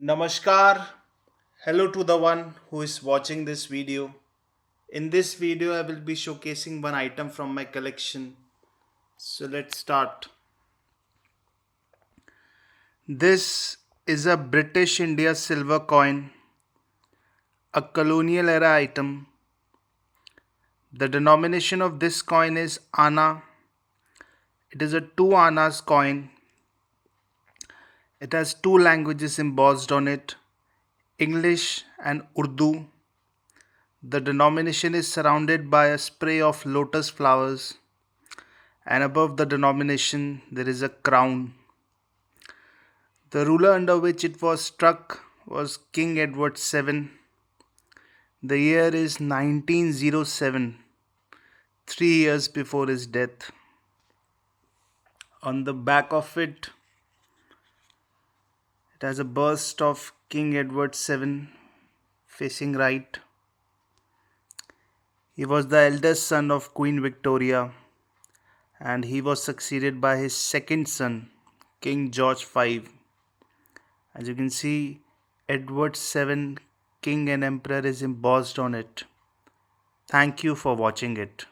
Namaskar. Hello to the one who is watching this video. In this video, I will be showcasing one item from my collection. So let's start. This is a British India silver coin, a colonial era item. The denomination of this coin is Anna. It is a 2 Annas coin. It has two languages embossed on it, English and Urdu. The denomination is surrounded by a spray of lotus flowers, and above the denomination there is a crown. The ruler under which it was struck was King Edward VII. The year is 1907, 3 years before his death. On the back of it, it has a bust of King Edward VII facing right. He was the eldest son of Queen Victoria, and he was succeeded by his second son, King George V. As you can see, Edward VII, King and Emperor is embossed on it. Thank you for watching it.